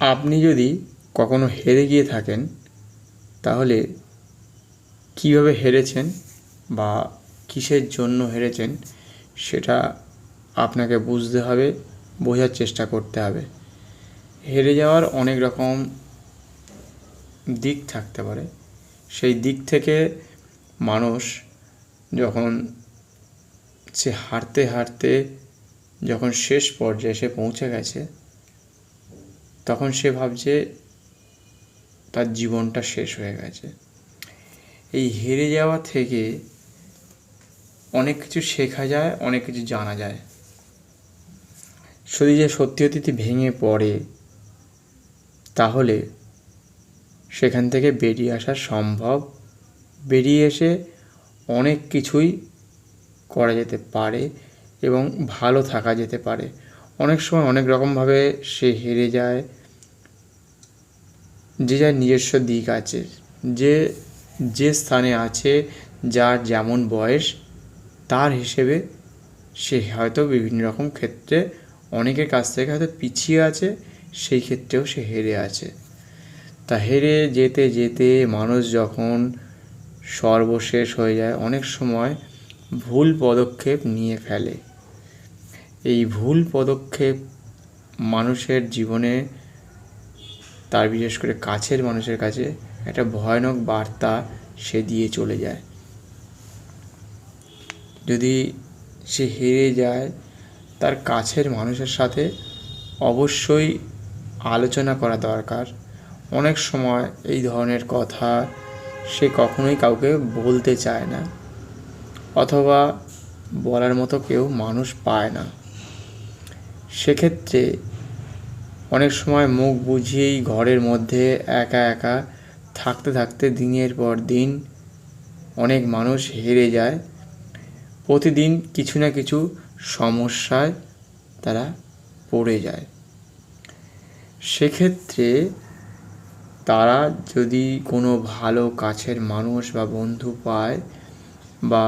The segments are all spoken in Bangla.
আপনি যদি কখনো হেরে গিয়ে থাকেন, তাহলে কীভাবে হেরেছেন বা কিসের জন্য হেরেছেন সেটা আপনাকে বুঝতে হবে, বোঝার চেষ্টা করতে হবে। হেরে যাওয়ার অনেক রকম দিক থাকতে পারে। সেই দিক থেকে মানুষ যখন সে হারতে হারতে যখন শেষ পর্যায়ে এসে পৌঁছে গেছে, তখন সে ভাবছে তার জীবনটা শেষ হয়ে গেছে। এই হেরে যাওয়া থেকে অনেক কিছু শেখা যায়, অনেক কিছু জানা যায়। যদি যে সত্যি সত্যি ভেঙে পড়ে, তাহলে সেখান থেকে বেরিয়ে আসা সম্ভব। বেরিয়ে এসে অনেক কিছুই করা যেতে পারে এবং ভালো থাকা যেতে পারে। অনেক সময় অনেক রকমভাবে সে হেরে যায়। যে যার নিজস্ব দিক আছে, যে যে স্থানে আছে, যার যেমন বয়স তার হিসেবে সে হয়তো বিভিন্ন রকম ক্ষেত্রে অনেকের কাছ থেকে হয়তো পিছিয়ে আছে, সেই ক্ষেত্রেও সে হেরে আছে। তা হেরে যেতে যেতে মানুষ যখন সর্বশেষ হয়ে যায়, অনেক সময় ভুল পদক্ষেপ নিয়ে ফেলে। এই ভুল পদক্ষেপ মানুষের জীবনে, তার বিশেষ করে কাছের মানুষের কাছে একটা ভয়ানক বার্তা সে দিয়ে চলে যায়। যদি সে হেরে যায়, তার কাছের মানুষের সাথে অবশ্যই আলোচনা করা দরকার। অনেক সময় এই ধরনের কথা সে কখনোই কাউকে বলতে চায় না, অথবা বলার মতো কেউ মানুষ পায় না। সেক্ষেত্রে অনেক সময় মুখ বুঝিয়েই ঘরের মধ্যে একা একা থাকতে থাকতে দিনের পর দিন অনেক মানুষ হেরে যায়। প্রতিদিন কিছু না কিছু সমস্যায় তারা পড়ে যায়। সেক্ষেত্রে তারা যদি কোনো ভালো কাছের মানুষ বা বন্ধু পায় বা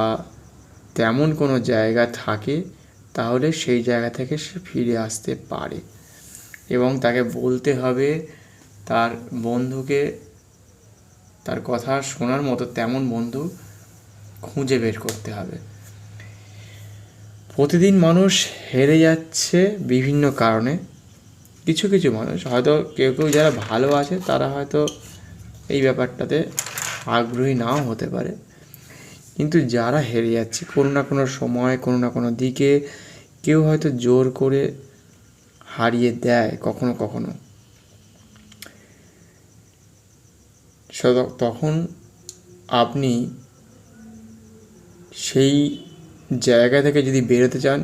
তেমন কোনো জায়গা থাকে, তাহলে সেই জায়গা থেকে সে ফিরে আসতে পারে। এবং তাকে বলতে হবে, তার বন্ধুকে, তার কথা শোনার মতো তেমন বন্ধু খুঁজে বের করতে হবে। প্রতিদিন মানুষ হেরে যাচ্ছে বিভিন্ন কারণে। কিছু কিছু মানুষ হয়তো, কেউ কেউ যারা ভালো আছে তারা হয়তো এই ব্যাপারটাতে আগ্রহী নাও হতে পারে, কিন্তু যারা হেরে যাচ্ছে কোনো না কোনো সময়, কোনো না কোনো দিকে, কেউ হয়তো জোর করে হারিয়ে দেয় কখনো কখনো। তখন আপনি সেই জায়গা থেকে যদি বেরোতে চান,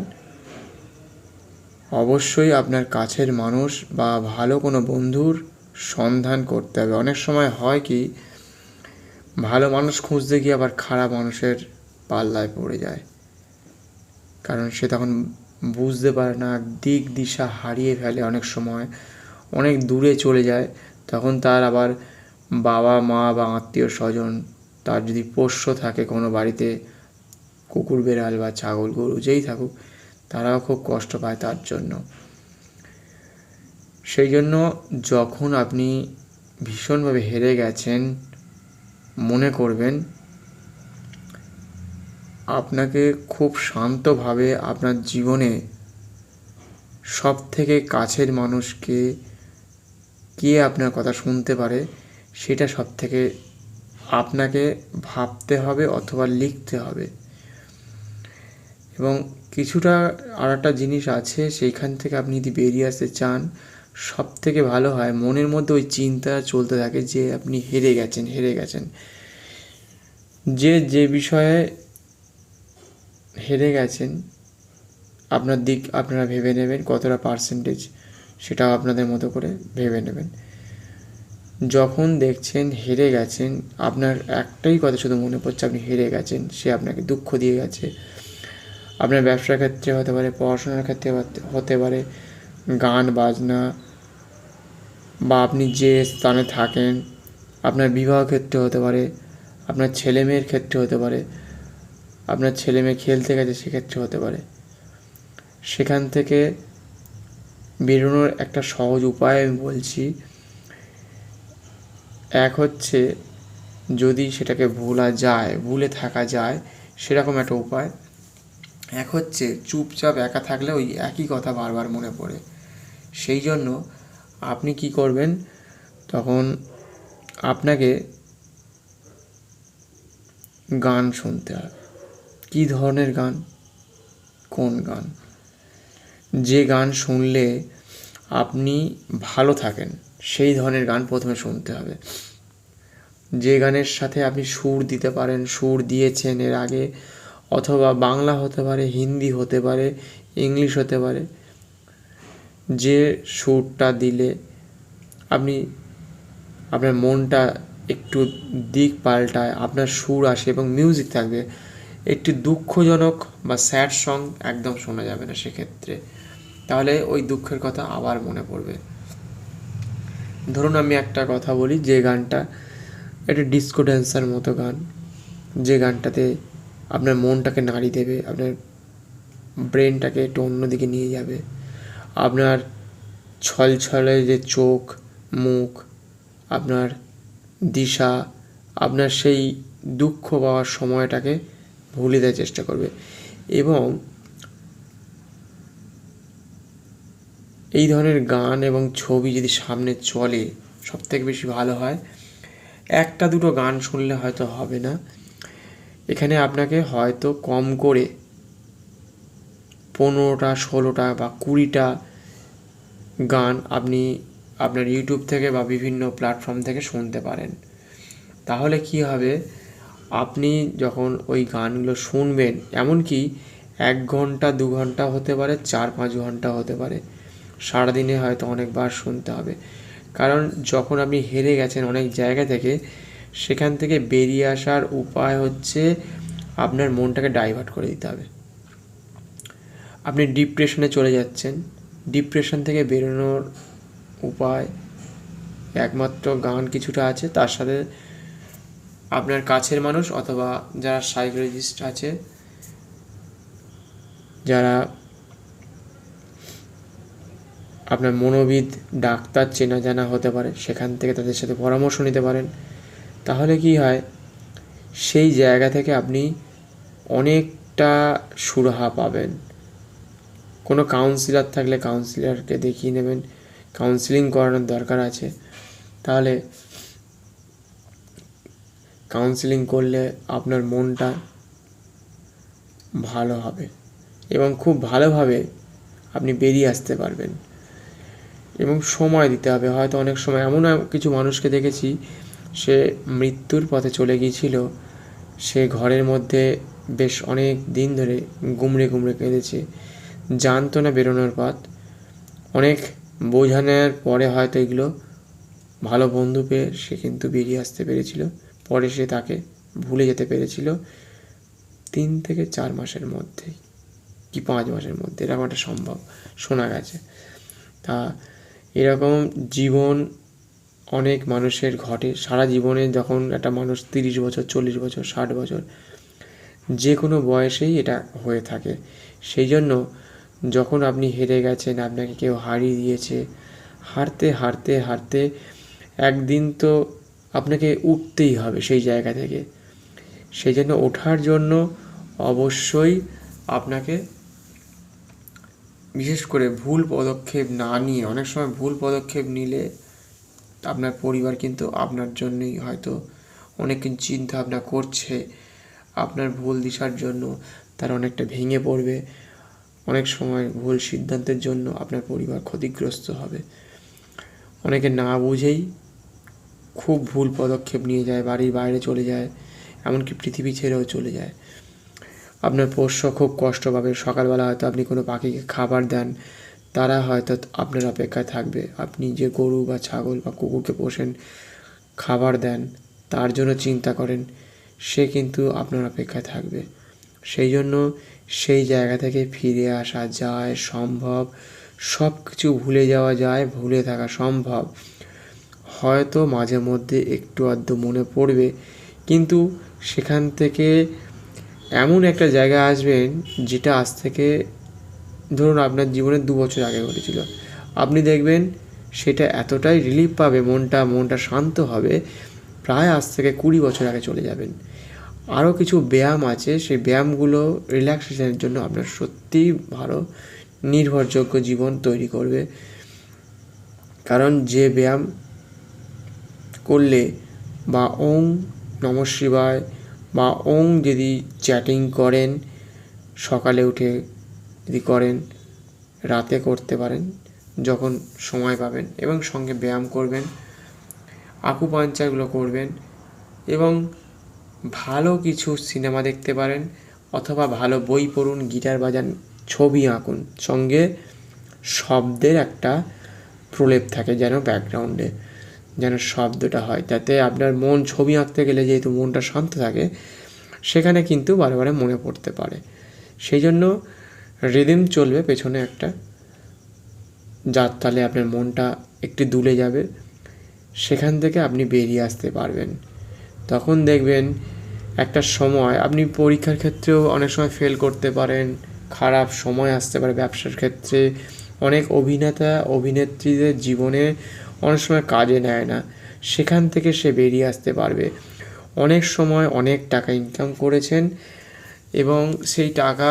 অবশ্যই আপনার কাছের মানুষ বা ভালো কোনো বন্ধুর সন্ধান করতে হবে। অনেক সময় হয় কি, ভালো মানুষ খুঁজতে গিয়ে আবার খারাপ মানুষের পাল্লায় পড়ে যায়। কারণ সে তখন বুঝতে পারে না, দিক দিশা হারিয়ে ফেলে, অনেক সময় অনেক দূরে চলে যায়। তখন তার আবার বাবা মা বা আত্মীয় স্বজন, তার যদি পোষ্য থাকে কোনো বাড়িতে, কুকুর বেড়াল বা ছাগল গরু যেই থাকুক, তারাও খুব কষ্ট পায় তার জন্য। সেই জন্য যখন আপনি ভীষণভাবে হেরে গেছেন, মনে করবেন আপনাকে খুব শান্তভাবে আপনার জীবনে সব থেকে কাছের মানুষকে, কে আপনার কথা শুনতে পারে, সেটা সব থেকে আপনাকে ভাবতে হবে অথবা লিখতে হবে। এবং কিছুটা আর একটা জিনিস আছে, সেইখান থেকে আপনি যদি বেরিয়ে আসতে চান, সব থেকে ভালো হয় মনের মধ্যে ওই চিন্তা চলতে থাকে যে আপনি হেরে গেছেন, হেরে গেছেন। যে বিষয়ে হেরে গেছেন, আপনার দিক আপনারা ভেবে নেবেন কতটা পার্সেন্টেজ, সেটাও আপনাদের মতো করে ভেবে নেবেন। যখন দেখছেন হেরে গেছেন, আপনার একটাই কথা শুধু মনে পড়ছে, আপনি হেরে গেছেন, সে আপনাকে দুঃখ দিয়ে গেছে। আপনার ব্যবসার ক্ষেত্রে হতে পারে, পড়াশোনার ক্ষেত্রে হতে পারে, গান বাজনা, বা আপনি যে স্থানে থাকেন, আপনার বিবাহ ক্ষেত্রে হতে পারে, আপনার ছেলে মেয়ের ক্ষেত্রে হতে পারে, আপনার ছেলে মেয়ে খেলতে গেছে সেক্ষেত্রে হতে পারে। সেখান থেকে বেরোনোর একটা সহজ উপায় আমি বলছি। এক হচ্ছে, যদি সেটাকে ভুলে থাকা যায় সেরকম একটা উপায়। এক হচ্ছে, চুপচাপ একা থাকলে ওই একই কথা বারবার মনে পড়ে। সেই জন্য আপনি কি করবেন, তখন আপনাকে গান শুনতে হবে। কী ধরনের গান? কোন গান? যে গান শুনলে আপনি ভালো থাকেন সেই ধরনের গান প্রথমে শুনতে হবে। যে গানের সাথে আপনি সুর দিতে পারেন, সুর দিয়েছেন এর আগে, অথবা বাংলা হতে পারে, হিন্দি হতে পারে, ইংলিশ হতে পারে, যে সুরটা দিলে আপনি আপনার মনটা একটু দিক পাল্টায়, আপনার সুর আসে এবং মিউজিক থাকবে। একটি দুঃখজনক বা স্যাড সং একদম শোনা যাবে না সেক্ষেত্রে, তাহলে ওই দুঃখের কথা আবার মনে পড়বে। ধরুন আমি একটা কথা বলি, যে গানটা একটা ডিস্কো ড্যান্সার মতো গান, যে গানটাতে আপনার মনটাকে নাড়ি দেবে, আপনার ব্রেনটাকে একটু অন্যদিকে নিয়ে যাবে, আপনার ছলছলে যে চোখ, মুখ, আপনার দিশা, আপনার সেই দুঃখ পাওয়ার সময়টাকে ভুলে দেওয়ার চেষ্টা করবে। এবং এই ধরনের গান এবং ছবি যদি সামনে চলে সবথেকে বেশি ভালো হয়। একটা দুটো গান শুনলে হয়তো হবে না, এখানে আপনাকে হয়তো কম করে 15টা 16টা বা 20টা গান আপনি আপনার ইউটিউব থেকে বা বিভিন্ন প্ল্যাটফর্ম থেকে শুনতে পারেন। তাহলে কি হবে, আপনি যখন ওই গানগুলো শুনবেন, এমনকি 1 ঘন্টা 2 ঘন্টা হতে পারে, 4-5 ঘন্টা হতে পারে, সারাদিনে হয়তো অনেকবার শুনতে হবে। কারণ যখন আপনি হেরে গেছেন অনেক জায়গা থেকে, সেখান থেকে বেরিয়ে আসার উপায় হচ্ছে আপনার মনটাকে ডাইভার্ট করে দিতে হবে। আপনি ডিপ্রেশনে চলে যাচ্ছেন, ডিপ্রেশন থেকে বেরোনোর উপায় একমাত্র গান কিছুটা আছে, তার সাথে আপনার কাছের মানুষ অথবা যারা সাইকোলজিস্ট আছে, যারা আপনার মনোবিদ ডাক্তার চেনা জানা হতে পারে, সেখান থেকে তাদের সাথে পরামর্শ নিতে পারেন। তাহলে কি হয়, সেই জায়গা থেকে আপনি অনেকটা সুরাহা পাবেন। কোনো কাউন্সিলর থাকলে কাউন্সিলরকে দেখিয়ে নেবেন, কাউন্সিলিং করানোর দরকার আছে। তাহলে কাউন্সিলিং করলে আপনার মনটা ভালো হবে এবং খুব ভালোভাবে আপনি বেরিয়ে আসতে পারবেন। এবং সময় দিতে হবে। হয়তো অনেক সময় এমন কিছু মানুষকে দেখেছি, সে মৃত্যুর পথে চলে গিয়েছিল, সে ঘরের মধ্যে বেশ অনেক দিন ধরে গুমড়ে গুমড়ে কেঁদেছে, জানতো না বেরোনোর পথ। অনেক বোঝানোর পরে হয়তো এগুলো ভালো বন্ধু পেয়ে সে কিন্তু বেরিয়ে আসতে পেরেছিল। পরে সে তাকে ভুলে যেতে পেরেছিল 3 থেকে 4 মাসের মধ্যেই, কি 5 মাসের মধ্যে, এরকম একটা সম্ভব শোনা গেছে। তা এরকম জীবন অনেক মানুষের ঘটে সারা জীবনে। যখন একটা মানুষ 30 বছর, 40 বছর, 60 বছর, যে কোনো বয়সেই এটা হয়ে থাকে। সেই জন্য যখন আপনি হেরে গেছেন, আপনাকে কেউ হারিয়ে দিয়েছে, হারতে হারতে হারতে একদিন তো আপনাকে উঠতেই হবে সেই জায়গা থেকে। সেই জন্য ওঠার জন্য অবশ্যই আপনাকে বিশেষ করে ভুল পদক্ষেপ না নিয়ে, অনেক সময় ভুল পদক্ষেপ নিলে আপনার পরিবার কিন্তু আপনার জন্যই হয়তো অনেক কিছু চিন্তা ভাবনা করছে, আপনার ভুল দিশার জন্য তারা অনেকটা ভেঙে পড়বে। অনেক সময় ভুল সিদ্ধান্তের জন্য আপনার পরিবার ক্ষতিগ্রস্ত হবে। অনেকে না বুঝেই খুব ভুল পদক্ষেপ নিয়ে যায়, বাড়ির বাইরে চলে যায়, এমনকি পৃথিবী ছেড়েও চলে যায়। আপনার পোষ্য খুব কষ্ট পাবে। সকালবেলা হয়তো আপনি কোনো পাখিকে খাবার দেন, তারা হয়তো আপনার অপেক্ষায় থাকবে। আপনি যে গরু বা ছাগল বা কুকুরকে পোষেন, খাবার দেন, তার জন্য চিন্তা করেন, সে কিন্তু আপনার অপেক্ষায় থাকবে। সেই জন্য সেই জায়গা থেকে ফিরে আসা যায়, সম্ভব। সব কিছু ভুলে যাওয়া যায়, ভুলে থাকা সম্ভব। হয়তো মাঝে মধ্যে একটু আধটু মনে পড়বে, কিন্তু সেখান থেকে এমন একটা জায়গায় আসবেন যেটা আজ থেকে ধরুন আপনার জীবনের 2 বছর আগে ঘটেছিল, আপনি দেখবেন সেটা এতটাই রিলিফ পাবে, মনটা শান্ত হবে, প্রায় আজ থেকে 20 বছর আগে চলে যাবেন। আরও কিছু ব্যায়াম আছে, সেই ব্যায়ামগুলো রিল্যাক্সেশনের জন্য আপনার সত্যিই ভালো নির্ভরযোগ্য জীবন তৈরি করবে। কারণ যে ব্যায়াম করলে বা ওং নমঃ শিবায় বা ওং যদি চ্যাটিং করেন, সকালে উঠে যদি করেন, রাতে করতে পারেন যখন সময় পাবেন, এবং সঙ্গে ব্যায়াম করবেন, আকুপাঞ্চারগুলো করবেন, এবং ভালো কিছু সিনেমা দেখতে পারেন, অথবা ভালো বই পড়ুন, গিটার বাজান, ছবি আঁকুন, সঙ্গে শব্দের একটা প্রলেপ থাকে যেন ব্যাকগ্রাউন্ডে, যেন শব্দটা হয়, যাতে আপনার মন ছবি আঁকতে গেলে যেহেতু মনটা শান্ত থাকে, সেখানে কিন্তু বারে বারে মনে পড়তে পারে। সেই জন্য রিদিম চলবে পেছনে একটা, যার তালে আপনার মনটা একটু দুলে যাবে, সেখান থেকে আপনি বেরিয়ে আসতে পারবেন। তখন দেখবেন একটা সময় আপনি পরীক্ষার ক্ষেত্রেও অনেক সময় ফেল করতে পারেন, খারাপ সময় আসতে পারে ব্যবসার ক্ষেত্রে, অনেক অভিনেত্রীদের জীবনে অনেক সময় কাজে নেয় না, সেখান থেকে সে বেরিয়ে আসতে পারবে। অনেক সময় অনেক টাকা ইনকাম করেছেন এবং সেই টাকা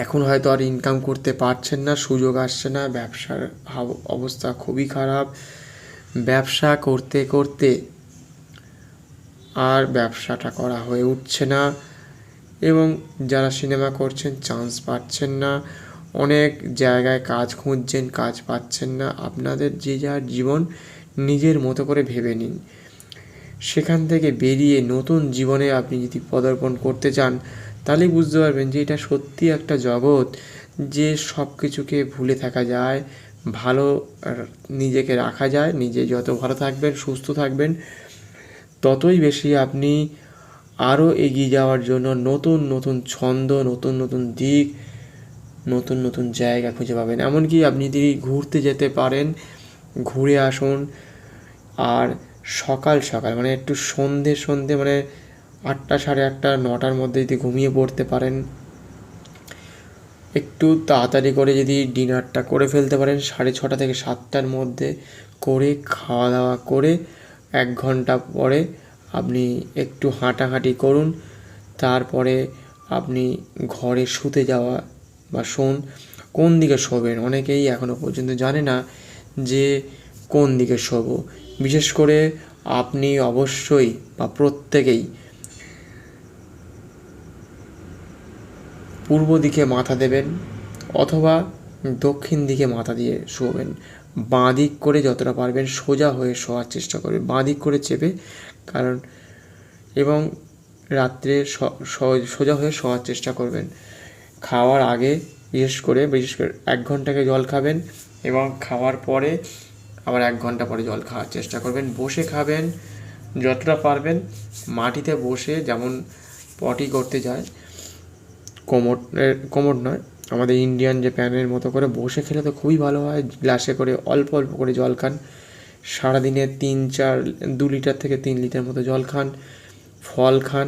এখন হয়তো আর ইনকাম করতে পারছেন না, সুযোগ আসছে না, ব্যবসার অবস্থা খুবই খারাপ, ব্যবসা করতে করতে আর ব্যবসাটা করা হয়ে উঠছে না, এবং যারা সিনেমা করছেন চান্স পাচ্ছেন না, অনেক জায়গায় কাজ খুঁজছেন, কাজ পাচ্ছেন না। আপনাদের যে যার জীবন নিজের মতো করে ভেবে নিন, সেখান থেকে বেরিয়ে নতুন জীবনে আপনি যদি পদার্পণ করতে চান, তাহলেই বুঝতে পারবেন যে এটা সত্যি একটা জগৎ, যে সব কিছুকে ভুলে থাকা যায়, ভালো নিজেকে রাখা যায়। নিজে যত ভালো থাকবেন, সুস্থ থাকবেন, ততই বেশি আপনি আরও এগিয়ে যাওয়ার জন্য নতুন নতুন ছন্দ, নতুন নতুন দিক, নতুন নতুন জায়গা খুঁজে পাবেন। এমনকি আপনি যদি ঘুরতে যেতে পারেন, ঘুরে আসুন। আর সকাল সকাল মানে একটু সন্ধে মানে 8টা, 8:30, 9টার মধ্যে যদি ঘুমিয়ে পড়তে পারেন, একটু তাড়াতাড়ি করে যদি ডিনারটা করে ফেলতে পারেন 6:30 থেকে 7টার মধ্যে করে, খাওয়া দাওয়া করে 1 ঘন্টা পরে আপনি একটু হাঁটাহাঁটি করুন। তারপরে আপনি ঘরে শুতে যাওয়া বা কোন দিকে শোবেন, অনেকেই এখনও পর্যন্ত জানে না যে কোন দিকে শোবো। বিশেষ করে আপনি অবশ্যই বা প্রত্যেকেই পূর্ব দিকে মাথা দেবেন অথবা দক্ষিণ দিকে মাথা দিয়ে শোবেন। বাঁ দিক করে যতটা পারবেন সোজা হয়ে শোয়ার চেষ্টা করবেন, বাঁ দিক করে চেপে, কারণ এবং রাত্রে সোজা হয়ে শোয়ার চেষ্টা করবেন। খাওয়ার আগে বিশেষ করে 1 ঘন্টা আগে জল খাবেন, এবং খাওয়ার পরে আবার 1 ঘন্টা পরে জল খাওয়ার চেষ্টা করবেন। বসে খাবেন, যতটা পারবেন মাটিতে বসে, যেমন পটি করতে যায়, কোমর নয়, আমাদের ইন্ডিয়ান যে প্যানের মতো করে বসে খেলে তো খুবই ভালো হয়। গ্লাসে করে অল্প অল্প করে জল খান, সারাদিনে 2 লিটার থেকে 3 লিটার মতো জল খান। ফল খান,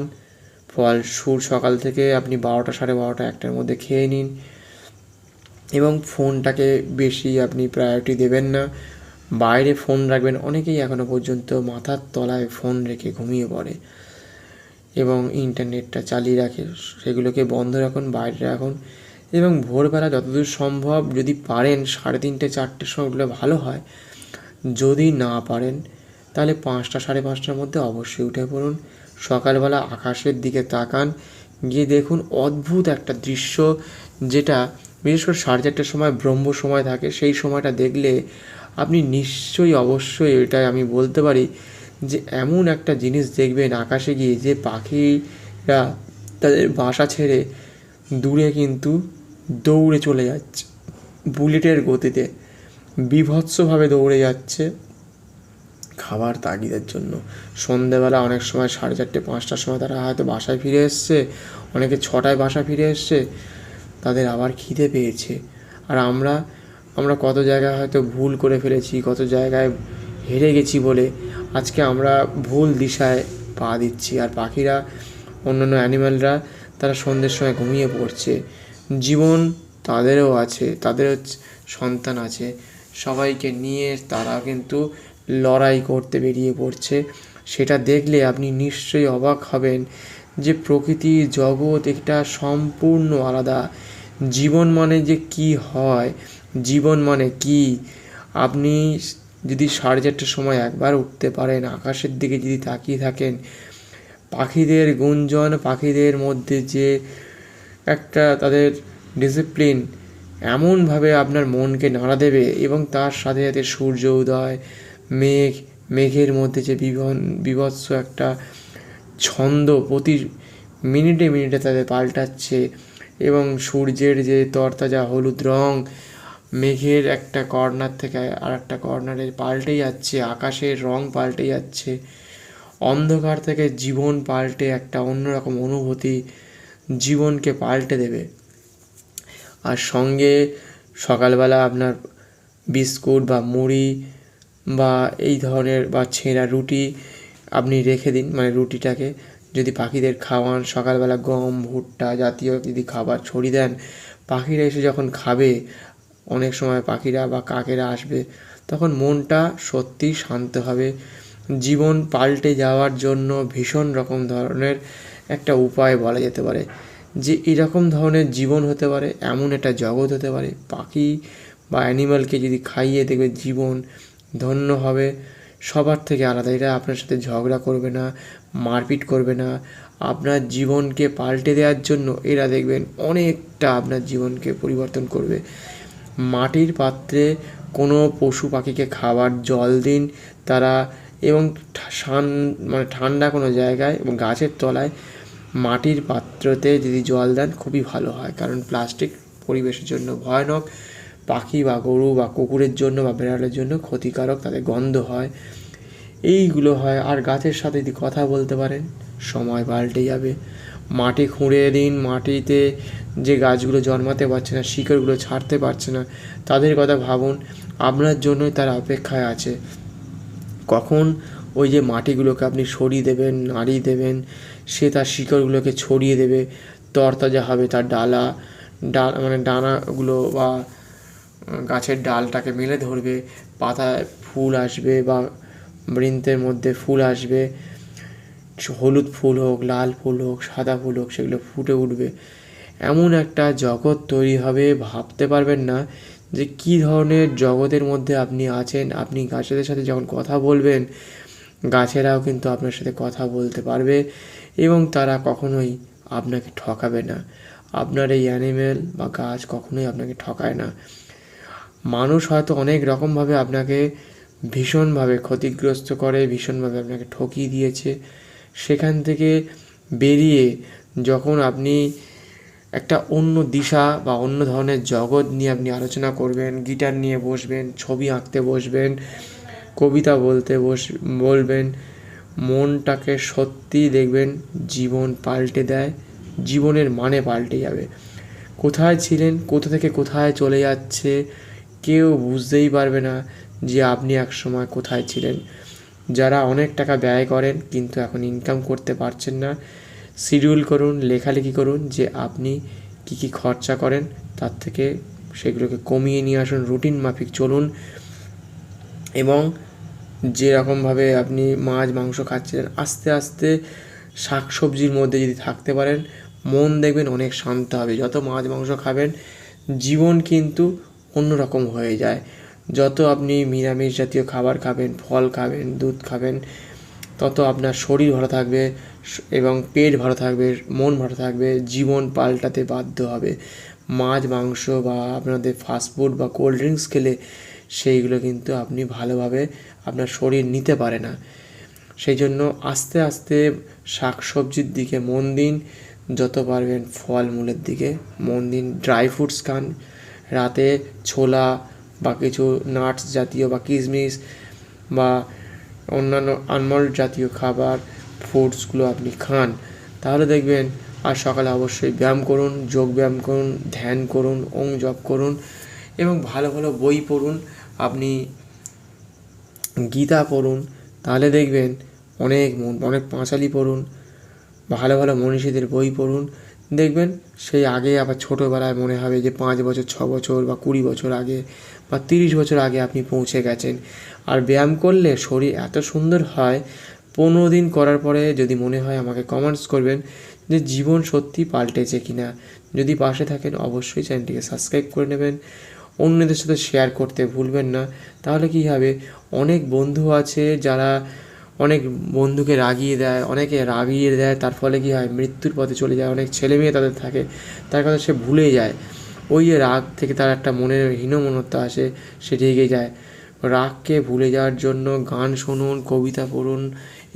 সকাল থেকে আপনি 12টা, 12:30, 1টার মধ্যে খেয়ে নিন, এবং ফোনটাকে বেশি আপনি প্রায়োরিটি দেবেন না, বাইরে ফোন রাখবেন। অনেকেই এখনও পর্যন্ত মাথার তলায় ফোন রেখে ঘুমিয়ে পড়ে এবং ইন্টারনেটটা চালিয়ে রাখে, সেগুলোকে বন্ধ রাখুন, বাইরে রাখুন। এবং ভোরবেলা যতদূর সম্ভব যদি পারেন 3:30, 4টের সময় উঠলে ভালো হয়। যদি না পারেন তাহলে 5টা, 5:30টার মধ্যে অবশ্যই উঠে পড়ুন। সকালবেলা আকাশের দিকে তাকান, গিয়ে দেখুন অদ্ভুত একটা দৃশ্য, যেটা বিশেষ করে 4:30টার সময় ব্রহ্ম সময় থাকে। সেই সময়টা দেখলে আপনি নিশ্চয়ই অবশ্যই, এটা আমি বলতে পারি যে এমন একটা জিনিস দেখবেন আকাশে গিয়ে, যে পাখিরা তাদের বাসা ছেড়ে দূরে কিন্তু দৌড়ে চলে যাচ্ছে, বুলেটের গতিতে বীভৎসভাবে দৌড়ে যাচ্ছে খাবার তাগিদের জন্য। সন্ধেবেলা অনেক সময় 4:30, 5টার সময় তারা হয়তো বাসায় ফিরে এসছে, অনেকে 6টায় বাসা ফিরে এসছে, তাদের আবার খিদে পেয়েছে। আর আমরা কত জায়গায় হয়তো ভুল করে ফেলেছি, কত জায়গায় হেরে গেছি বলে আজকে আমরা ভুল দিশায় পা দিচ্ছি। আর পাখিরা, অন্যান্য অ্যানিম্যালরা, তারা সন্ধ্যের সময় ঘুমিয়ে পড়ছে। জীবন তাদেরও আছে, তাদেরও সন্তান আছে, সবাইকে নিয়ে তারা কিন্তু লড়াই করতে বেরিয়ে পড়ছে। সেটা দেখলে আপনি নিশ্চয়ই অবাক হবেন যে প্রকৃতির জগৎ এটা সম্পূর্ণ আলাদা। জীবন মানে যে কী হয়, জীবন মানে কী, আপনি যদি 4:30টার সময় একবার উঠতে পারেন, আকাশের দিকে যদি তাকিয়ে থাকেন, পাখিদের গুঞ্জন, পাখিদের মধ্যে যে একটা তাদের ডিসিপ্লিন এমনভাবে আপনার মনকে নাড়া দেবে, এবং তার সাথে সাথে সূর্য উদয়, মেঘের মধ্যে যে বীভৎস একটা ছন্দ প্রতি মিনিটে মিনিটে তাদের পাল্টাচ্ছে, এবং সূর্যের যে তরতাজা হলুদ রং মেঘের একটা কর্নার থেকে আর একটা কর্নারে পাল্টে যাচ্ছে, আকাশের রং পাল্টে যাচ্ছে, অন্ধকার থেকে জীবন পাল্টে একটা অন্যরকম অনুভূতি জীবনকে পাল্টে দেবে। আর সঙ্গে সকালবেলা আপনার বিস্কুট বা মুড়ি বা এই ধরনের বা ছেঁড়া রুটি আপনি রেখে দিন, মানে রুটিটাকে যদি পাখিদের খাওয়ান, সকালবেলা গম ভুট্টা জাতীয় যদি খাবার ছড়িয়ে দেন, পাখিরা এসে যখন খাবে, অনেক সময় পাখিরা বা কাকেরা আসবে, তখন মনটা সত্যিই শান্ত হবে। জীবন পাল্টে যাওয়ার জন্য ভীষণ রকম ধরনের একটা উপায় বলা যেতে পারে, যে এরকম ধরনের জীবন হতে পারে, এমন একটা জগৎ হতে পারে। পাখি বা অ্যানিম্যালকে যদি খাইয়ে দেখবে জীবন ধন্য হবে, সবার থেকে আলাদা। এরা আপনার সাথে ঝগড়া করবে না, মারপিট করবে না, আপনার জীবনকে পাল্টে দেওয়ার জন্য এরা দেখবেন অনেকটা আপনার জীবনকে পরিবর্তন করবে। মাটির পাত্রে কোনো পশু পাখিকে খাবার জল দিন তারা, এবং মানে ঠান্ডা কোনো জায়গায় এবং গাছের তলায় মাটির পাত্রতে যদি জল দেন খুবই ভালো হয়, কারণ প্লাস্টিক পরিবেশের জন্য ভয়ানক, পাখি বা গরু বা কুকুরের জন্য বা বিড়ালের জন্য ক্ষতিকারক, তাদের গন্ধ হয়, এইগুলো হয়। আর গাছের সাথে যদি কথা বলতে পারেন, সময় পাল্টে যাবে। মাটি খুঁড়ে দিন, মাটিতে যে গাছগুলো জন্মাতে পারছে না, শিকড়গুলো ছাড়তে পারছে না, তাদের কথা ভাবুন, আপনার জন্যই তারা অপেক্ষায় আছে। কখন ওই যে মাটিগুলোকে আপনি সরিয়ে দেবেন, নাড়িয়ে দেবেন, সে তার শিকড়গুলোকে ছড়িয়ে দেবে, তরতাজা হবে তার মানে ডানাগুলো বা গাছের ডালটাকে মেলে ধরবে, পাতায় ফুল আসবে বা বৃন্তের মধ্যে ফুল আসবে, হলুদ ফুল হোক, লাল ফুল হোক, সাদা ফুল হোক, সেগুলো ফুটে উঠবে। এমন একটা জগৎ তৈরি হবে, ভাবতে পারবেন না যে কী ধরনের জগতের মধ্যে আপনি আছেন। আপনি গাছেদের সাথে যখন কথা বলবেন, গাছেরাও কিন্তু আপনার সাথে কথা বলতে পারবে, এবং তারা কখনোই আপনাকে ঠকাবে না। আপনার এই অ্যানিমেল বা গাছ কখনোই আপনাকে ঠকায় না। মানুষ হয়তো অনেক রকমভাবে আপনাকে ভীষণভাবে ক্ষতিগ্রস্ত করে, ভীষণভাবে আপনাকে ঠকিয়ে দিয়েছে। সেখান থেকে বেরিয়ে যখন আপনি একটা অন্য দিশা বা অন্য ধরনের জগৎ নিয়ে আপনি আলোচনা করবেন, গিটার নিয়ে বসবেন, ছবি আঁকতে বসবেন, কবিতা বলবেন, মনটাকে সত্যিই দেখবেন জীবন পাল্টে দেয়, জীবনের মানে পাল্টে যাবে। কোথায় ছিলেন, কোথা থেকে কোথায় চলে যাচ্ছে কেউ বুঝতেই পারবে না যে আপনি একসময় কোথায় ছিলেন। যারা অনেক টাকা ব্যয় করেন কিন্তু এখন ইনকাম করতে পারছেন না, শিডিউল করুন, লেখালেখি করুন যে আপনি কী কী খরচা করেন, তার থেকে সেগুলোকে কমিয়ে নিয়ে আসুন, রুটিন মাফিক চলুন, এবং যেরকমভাবে আপনি মাছ মাংস খাচ্ছিলেন, আস্তে আস্তে শাকসবজির মধ্যে যদি থাকতে পারেন, মন দেখবেন অনেক শান্ত হবে। যত মাছ মাংস খাবেন, জীবন কিন্তু অন্যরকম হয়ে যায়। যত আপনি নিরামিষ জাতীয় খাবার খাবেন, ফল খাবেন, দুধ খাবেন, তত আপনার শরীর ভালো থাকবে এবং পেট ভালো থাকবে, মন ভালো থাকবে, জীবন পাল্টাতে বাধ্য হবে। মাছ মাংস বা আপনাদের ফাস্টফুড বা কোল্ড ড্রিঙ্কস খেলে সেইগুলো কিন্তু আপনি ভালোভাবে আপনার শরীর নিতে পারে না। সেই জন্য আস্তে আস্তে শাকসবজির দিকে মন দিন, যত পারবেন ফলমূলের দিকে মন দিন, ড্রাই ফ্রুটস খান, রাতে ছোলা বা কিছু নাটস জাতীয় বা কিশমিশ বা অন্যান্য আলমন্ড জাতীয় খাবার, ফ্রুটসগুলো আপনি খান, তাহলে দেখবেন। আর সকালে অবশ্যই ব্যায়াম করুন, যোগ ব্যায়াম করুন, ধ্যান করুন, ওম জপ করুন, এবং ভালো ভালো বই পড়ুন। আপনি গীতা পড়ুন, তাহলে দেখবেন অনেক পাঁচালী পড়ুন, ভালো ভালো মনীষীদের বই পড়ুন, দেখবেন সেই আগে আবার ছোটোবেলায় মনে হবে যে 5 বছর 6 বছর বা 20 বছর আগে বা 30 বছর আগে আপনি পৌঁছে গেছেন। আর ব্যায়াম করলে শরীর এত সুন্দর হয়, 15 দিন করার পরে যদি মনে হয় আমাকে কমেন্টস করবেন যে জীবন সত্যি পাল্টেছে কিনা। যদি পাশে থাকেন অবশ্যই চ্যানেলটিকে সাবস্ক্রাইব করে নেবেন, অন্যদের সাথে শেয়ার করতে ভুলবেন না। তাহলে কী হবে, অনেক বন্ধু আছে যারা অনেক বন্ধুকে রাগিয়ে দেয়, অনেকে রাগিয়ে দেয়, তার ফলে কী হয়, মৃত্যুর পথে চলে যায়। অনেক ছেলে মেয়ে তাদের থাকে, তার কথা সে ভুলে যায়। ওই যে রাগ থেকে তার একটা মনের হীনমন্যতা আসে, সে রেগে যায়। রাগকে ভুলে যাওয়ার জন্য গান শুনুন, কবিতা পড়ুন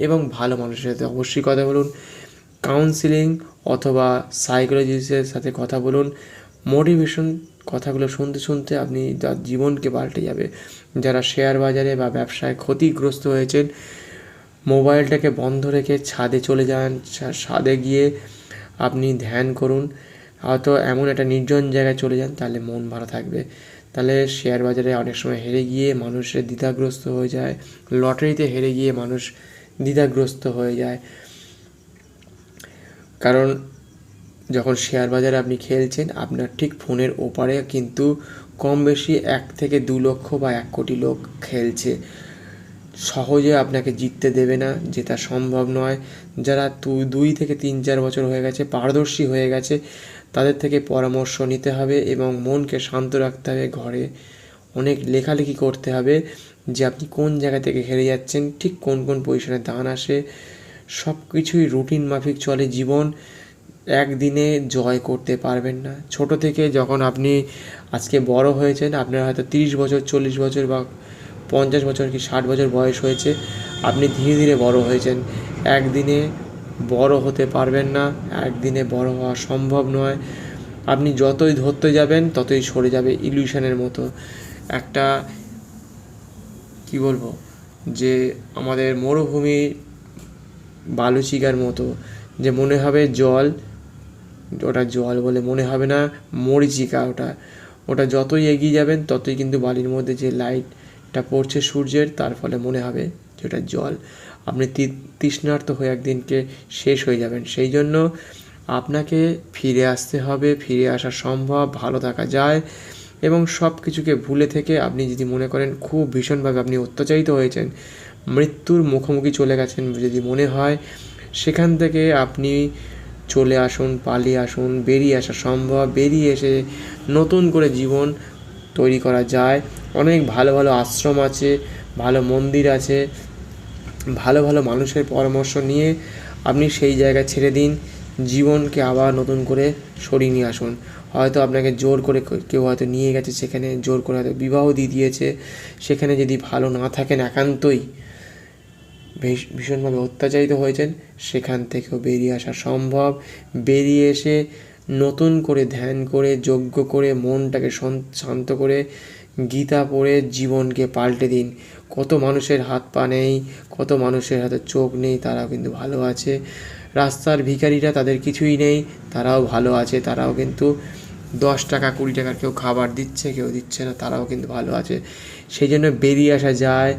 এবং ভালো মানুষের সাথে অবশ্যই কথা বলুন। কাউন্সিলিং অথবা সাইকোলজিস্টের সাথে কথা বলুন। মোটিভেশন কথাগুলো শুনতে শুনতে আপনি তার জীবনকে পাল্টে যাবে। যারা শেয়ার বাজারে বা ব্যবসায় ক্ষতিগ্রস্ত হয়েছেন, মোবাইলটাকে বন্ধ রেখে ছাদে চলে যান, ছাদে গিয়ে আপনি ধ্যান করুন। হয়তো এমন একটা নির্জন জায়গায় চলে যান, তাহলে মন ভালো থাকবে। তাহলে শেয়ার বাজারে অনেক সময় হেরে গিয়ে মানুষের দ্বিধাগ্রস্ত হয়ে যায়, লটারিতে হেরে গিয়ে মানুষ দ্বিধাগ্রস্ত হয়ে যায়। কারণ যখন শেয়ার বাজারে আপনি খেলছেন, আপনার ঠিক ফোনের ওপারে কিন্তু কম বেশি 1 থেকে 2 লক্ষ বা 1 কোটি লোক খেলছে। সহজে আপনাকে জিততে দেবে না, জেতা সম্ভব নয়। যারা 2 থেকে 3-4 বছর হয়ে গেছে, পারদর্শী হয়ে গেছে, তাদের থেকে পরামর্শ নিতে হবে এবং মনকে শান্ত রাখতে হবে। ঘরে অনেক লেখালেখি করতে হবে যে আপনি কোন জায়গা থেকে হেরে যাচ্ছেন, ঠিক কোন কোন পজিশনে দান আসে। সব কিছুই রুটিন মাফিক চলে জীবন। একদিনে জয় করতে পারবেন না। ছোট থেকে যখন আপনি আজকে বড় হয়েছেন, আপনার হয়তো 30 বছর, 40 বছর বা 50 বছর কি 60 বছর বয়স হয়েছে, আপনি ধীরে ধীরে বড় হয়েছেন। একদিনে বড় হতে পারবেন না, একদিনে বড় হওয়া সম্ভব নয়। আপনি যতই ধরতে যাবেন ততই সরে যাবে, ইলিউশনের মতো। একটা কি বলবো, যে আমাদের মরুভূমি বালুচিকার মতো, যে মনে হবে জল, ওটা জল বলে মনে হবে না, মরীচিকা ওটা। ওটা যতই এগিয়ে যাবেন ততই কিন্তু বালির মধ্যে যে লাইটটা পড়ছে সূর্যের, তার ফলে মনে হবে যে ওটা জল। আপনি তৃষ্ণার্ত হয়ে একদিনকে শেষ হয়ে যাবেন। সেই জন্য আপনাকে ফিরে আসতে হবে, ফিরে আসা সম্ভব, ভালো থাকা যায়। এবং সব কিছুকে ভুলে থেকে আপনি যদি মনে করেন খুব ভীষণভাবে আপনি অত্যাচারিত হয়েছেন, মৃত্যুর মুখোমুখি চলে গেছেন যদি মনে হয়, সেখান থেকে আপনি চলে আসুন, পালিয়ে আসুন, বেরিয়ে আসা সম্ভব। বেরিয়ে এসে নতুন করে জীবন তৈরি করা যায়। অনেক ভালো ভালো আশ্রম আছে, ভালো মন্দির আছে, ভালো ভালো মানুষের পরামর্শ নিয়ে আপনি সেই জায়গা ছেড়ে দিন, জীবনকে আবার নতুন করে সরিয়ে নিয়ে আসুন। হয়তো আপনাকে জোর করে কেউ হয়তো নিয়ে গেছে, সেখানে জোর করে হয়তো বিবাহ দিয়ে দিয়েছে, সেখানে যদি ভালো না থাকেন, একান্তই ভীষণভাবে অত্যাচারিত হয়েছেন, সেখান থেকেও বেরিয়ে আসা সম্ভব। বেরিয়ে এসে নতুন করে ধ্যান করে, যজ্ঞ করে, মনটাকে শান্ত করে, গীতা পড়ে জীবনকে পাল্টে দিন। কত মানুষের হাত পা নেই, কত মানুষের হাতে চোখ নেই, তারাও কিন্তু ভালো আছে। রাস্তার ভিখারিরা, তাদের কিছুই নেই, তারাও ভালো আছে। তারাও কিন্তু 10 টাকা 20 টাকার কেউ খাবার দিচ্ছে, কেউ দিচ্ছে না, তারাও কিন্তু ভালো আছে। সেই জন্য বেরিয়ে আসা যায়।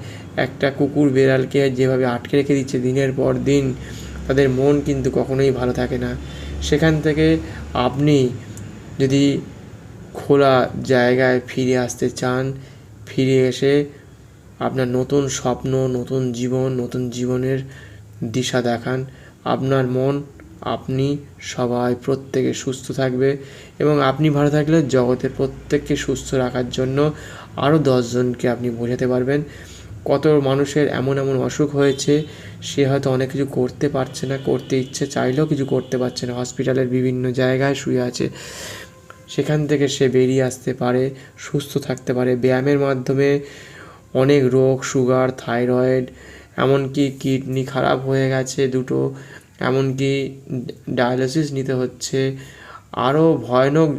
একটা কুকুর বেড়ালকে যেভাবে আটকে রেখে দিচ্ছে দিনের পর দিন, তাদের মন কিন্তু কখনোই ভালো থাকে না। সেখান থেকে আপনি যদি খোলা জায়গায় ফিরে আসতে চান, ফিরে এসে আপনার নতুন স্বপ্ন, নতুন জীবন, নতুন জীবনের দিশা দেখান। আপনার মন, আপনি, সবাই প্রত্যেকে সুস্থ থাকবে এবং আপনি ভালো থাকলে জগতের প্রত্যেককে সুস্থ রাখার জন্য আরও 10 জনকে আপনি বোঝাতে পারবেন। কত মানুষের এমন এমন অসুখ হয়েছে, সে হয়তো অনেক কিছু করতে পারছে না, করতে ইচ্ছে চাইলেও কিছু করতে পারছে না, হসপিটালের বিভিন্ন জায়গায় শুয়ে আছে। সেখান থেকে সে বেরিয়ে আসতে পারে, সুস্থ থাকতে পারে ব্যায়ামের মাধ্যমে। অনেক রোগ, সুগার, থাইরয়েড, এমনকি কিডনি খারাপ হয়ে গেছে দুটো, এমনকি ডায়ালিসিস নিতে হচ্ছে। আরও ভয়ানক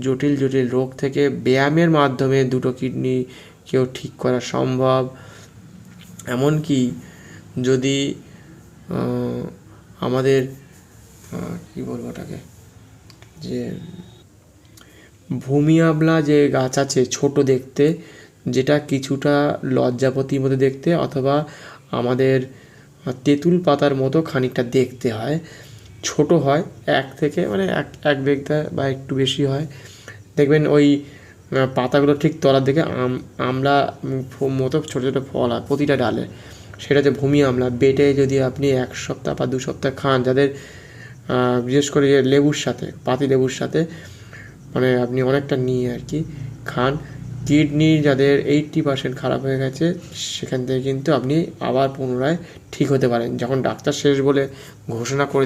জটিল জটিল রোগ থেকে ব্যায়ামের মাধ্যমে দুটো কিডনিকেও ঠিক করা সম্ভব। এমনকি যদি আমাদের কী বলবো ওটাকে, যে ভূমি আমলা যে গাছ আছে ছোট দেখতে, যেটা কিছুটা লজ্জাপতির মতো দেখতে, অথবা আমাদের তেঁতুল পাতার মতো খানিকটা দেখতে হয়, ছোট হয়, 1 থেকে মানে এক বিঘা বা একটু বেশি হয়। দেখবেন ওই পাতাগুলো ঠিক তলার দিকে আমলা মতো ছোটো ছোটো ফল হয় প্রতিটা ডালে, সেটা হচ্ছে ভূমি আমলা। বেটে যদি আপনি 1 সপ্তাহ বা 2 সপ্তাহ খান, যাদের বিশেষ করে যে লেবুর সাথে, পাতি লেবুর সাথে মানে আপনি অনেকটা নিয়ে আর কি খান, কিডনি যাদের 80% খারাপ হয়ে গেছে সেখান থেকে কিন্তু আপনি আবার পুনরায় ঠিক হতে পারেন। যখন ডাক্তার শেষ বলে ঘোষণা করে